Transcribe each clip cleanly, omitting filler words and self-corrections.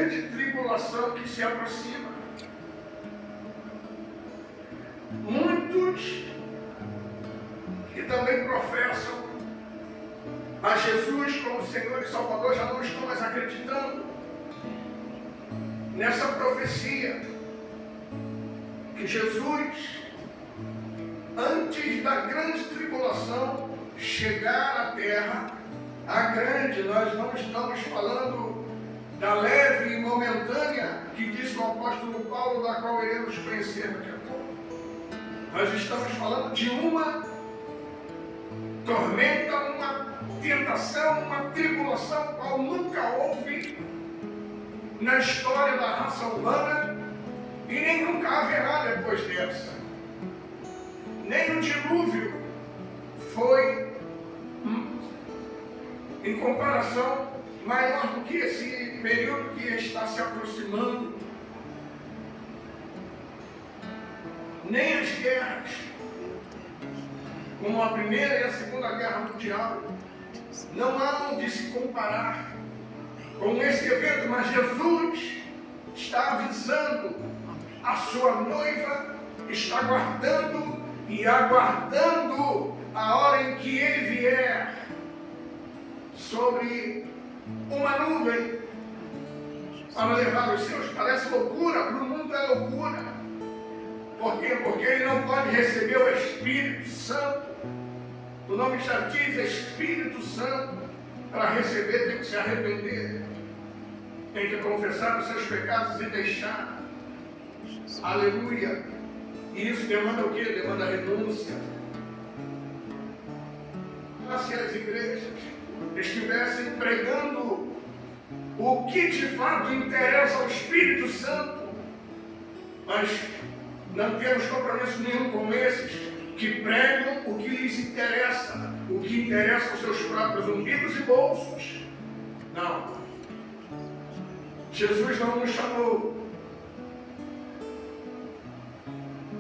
grande tribulação que se aproxima. Muitos que também professam a Jesus como Senhor e Salvador já não estão mais acreditando nessa profecia que Jesus, antes da grande tribulação chegar à terra, a grande, nós não estamos falando da leve e momentânea que diz o apóstolo Paulo, da qual iremos conhecer daqui a pouco. Nós estamos falando de uma tormenta, uma tentação, uma tribulação qual nunca houve na história da raça humana e nem nunca haverá depois dessa. Nem o dilúvio foi, em comparação, maior do que esse período que está se aproximando. Nem as guerras, como a Primeira e a Segunda Guerra Mundial, não há de se comparar com esse evento, mas Jesus está avisando a sua noiva, está guardando e aguardando a hora em que ele vier sobre uma nuvem para levar os seus. Parece loucura, para o mundo é loucura. Por quê? Porque ele não pode receber o Espírito Santo. O nome já diz Espírito Santo. Para receber tem que se arrepender. Tem que confessar os seus pecados e deixar. Aleluia. E isso demanda o quê? Demanda renúncia. Se as igrejas estivessem pregando o que de fato interessa ao Espírito Santo, mas não temos compromisso nenhum com esses que pregam o que lhes interessa, o que interessa aos seus próprios umbigos e bolsos. Não. Jesus não nos chamou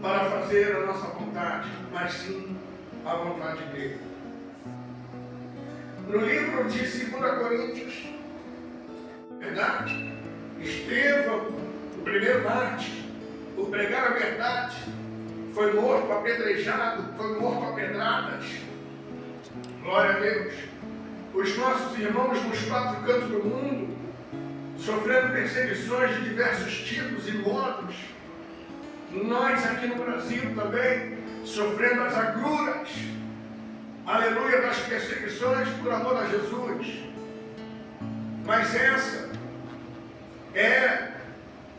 para fazer a nossa vontade, mas sim a vontade dele. No livro de 2 Coríntios, verdade, Estevão, o primeiro mártir, por pregar a verdade, foi morto apedrejado, foi morto a pedradas. Glória a Deus. Os nossos irmãos nos quatro cantos do mundo, sofrendo perseguições de diversos tipos e modos. Nós aqui no Brasil também, sofrendo as agruras, aleluia, das perseguições por amor a Jesus. Mas essa é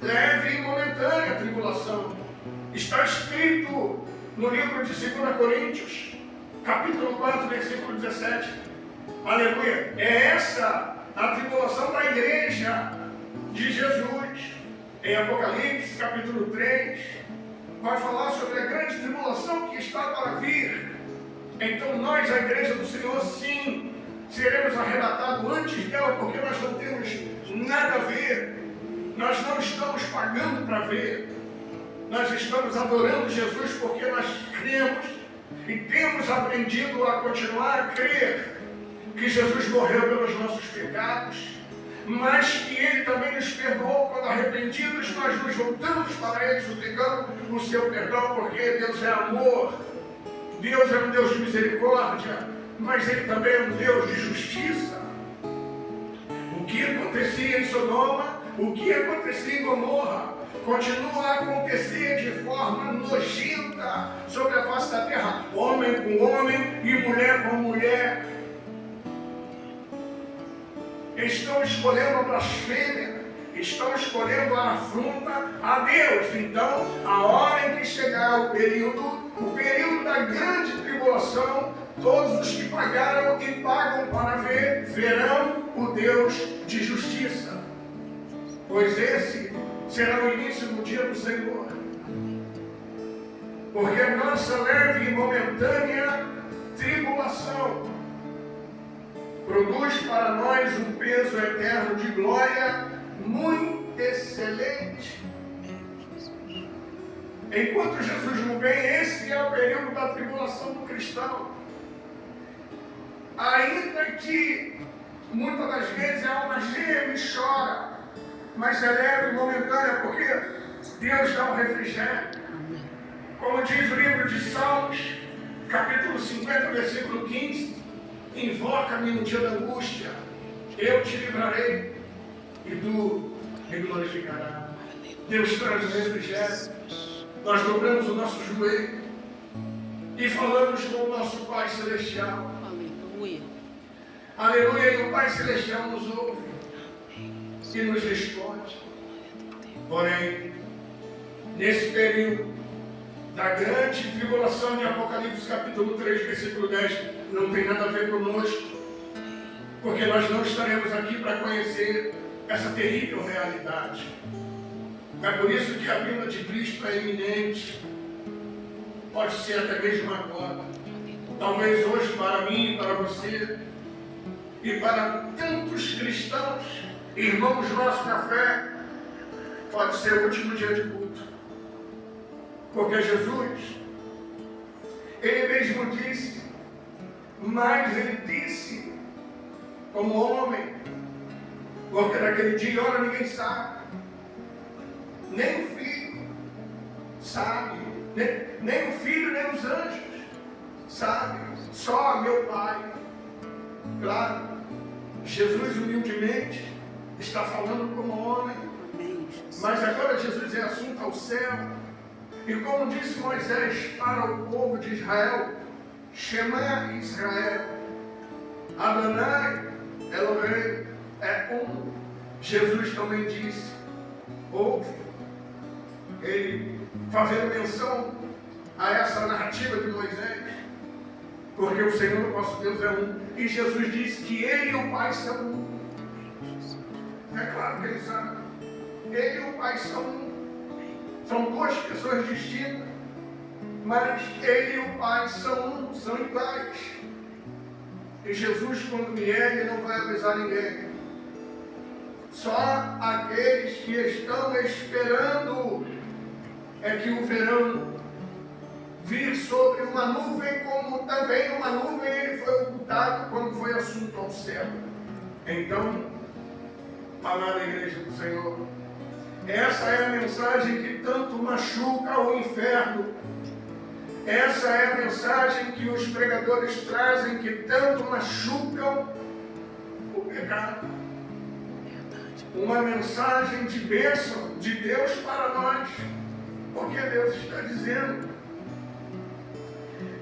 leve e momentânea tribulação. Está escrito no livro de 2 Coríntios, capítulo 4, versículo 17. Aleluia. É essa a tribulação da igreja de Jesus. Em Apocalipse, capítulo 3, vai falar sobre a grande tribulação que está para vir. Então nós, a igreja do Senhor, sim, seremos arrebatados antes dela, porque nós não temos nada a ver. Nós não estamos pagando para ver. Nós estamos adorando Jesus porque nós cremos e temos aprendido a continuar a crer que Jesus morreu pelos nossos pecados, mas que Ele também nos perdoou quando arrependidos nós nos voltamos para Ele suplicando o seu perdão, porque Deus é amor, Deus é um Deus de misericórdia, mas Ele também é um Deus de justiça. O que acontecia em Sodoma, o que acontecia em Gomorra, continua a acontecer de forma nojenta sobre a face da terra, homem com homem e mulher com mulher. Estão escolhendo a blasfêmia, estão escolhendo a afronta a Deus. Então, a hora em que chegar o período da grande tribulação, todos os que pagaram e pagam para ver, verão o Deus de justiça. Pois esse será o início do dia do Senhor. Porque a nossa leve e momentânea tribulação produz para nós um peso eterno de glória muito excelente. Enquanto Jesus não vem, esse é o período da tribulação do cristão. Ainda que muitas das vezes a alma geme e chora, mas é leve e momentânea, porque Deus dá um refrigério. Como diz o livro de Salmos, capítulo 50, versículo 15, invoca-me no dia da angústia, eu te livrarei e tu me glorificarás. Deus traz o refrigério. Nós dobramos o nosso joelho e falamos com o nosso Pai Celestial. Aleluia. Aleluia, e o Pai Celestial nos ouve e nos responde. Porém, nesse período da grande tribulação de Apocalipse capítulo 3, versículo 10, não tem nada a ver conosco, porque nós não estaremos aqui para conhecer essa terrível realidade. É por isso que a vinda de Cristo é iminente, pode ser até mesmo agora, talvez hoje para mim, para você e para tantos cristãos, irmãos nossos na fé, pode ser o último dia de culto. Porque Jesus, Ele mesmo disse, mas Ele disse, como homem, porque naquele dia, ora, ninguém sabe, nem o Filho sabe, nem o Filho, nem os anjos sabem, só meu Pai. Claro, Jesus humildemente está falando como homem, mas agora Jesus é assunto ao céu. E como disse Moisés para o povo de Israel, Shema Israel, Adonai Elohim é um. Jesus também disse, ouve, ele fazendo menção a essa narrativa de Moisés, porque o Senhor nosso Deus é um. E Jesus disse que Ele e o Pai são um. É claro que Ele sabe. Ele e o Pai são um. São duas pessoas distintas, mas Ele e o Pai são um, são iguais. E Jesus, quando vier, Ele não vai avisar ninguém. Só aqueles que estão esperando é que o verão vir sobre uma nuvem, como também uma nuvem Ele foi ocultado quando foi assunto ao céu. Então, amada igreja do Senhor, essa é a mensagem que tanto machuca o inferno. Essa é a mensagem que os pregadores trazem, que tanto machucam o pecado. Uma mensagem de bênção de Deus para nós. Porque Deus está dizendo,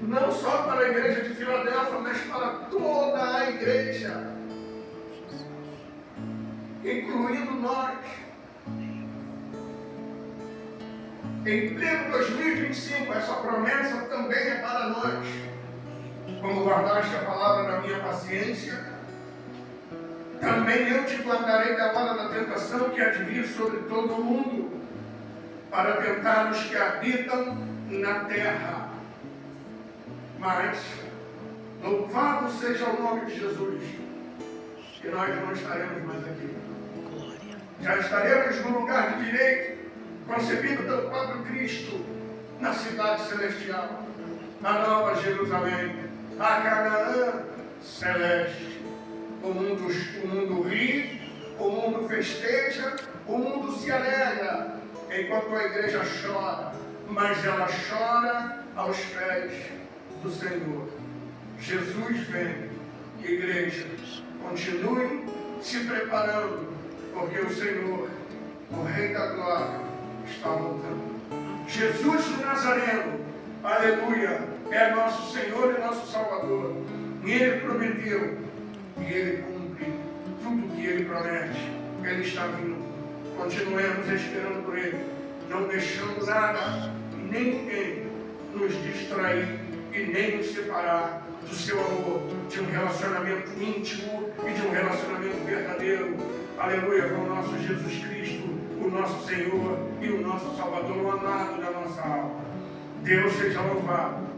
não só para a igreja de Filadélfia, mas para toda a igreja, incluindo nós. Em pleno 2025, essa promessa também é para nós. Como guardaste a palavra na minha paciência, também eu te guardarei da hora da tentação que há de vir sobre todo o mundo, para tentar os que habitam na terra. Mas, louvado seja o nome de Jesus, que nós não estaremos mais aqui. Já estaremos no lugar de direito, concebido pelo próprio Cristo, na cidade celestial, na Nova Jerusalém, a Canaã celeste. O mundo ri, o mundo festeja, o mundo se alegra, enquanto a igreja chora, mas ela chora aos pés do Senhor. Jesus vem, igreja, continue se preparando, porque o Senhor, o Rei da Glória, está voltando. Jesus o Nazareno, aleluia, é nosso Senhor e nosso Salvador. E Ele prometeu, e Ele cumpre tudo o que Ele promete. Ele está vindo. Continuemos esperando por Ele, não deixando nada e nem ninguém nos distrair e nem nos separar do seu amor, de um relacionamento íntimo e de um relacionamento verdadeiro. Aleluia, com o nosso Jesus Cristo, o nosso Senhor e o nosso Salvador, o amado da nossa alma. Deus seja louvado.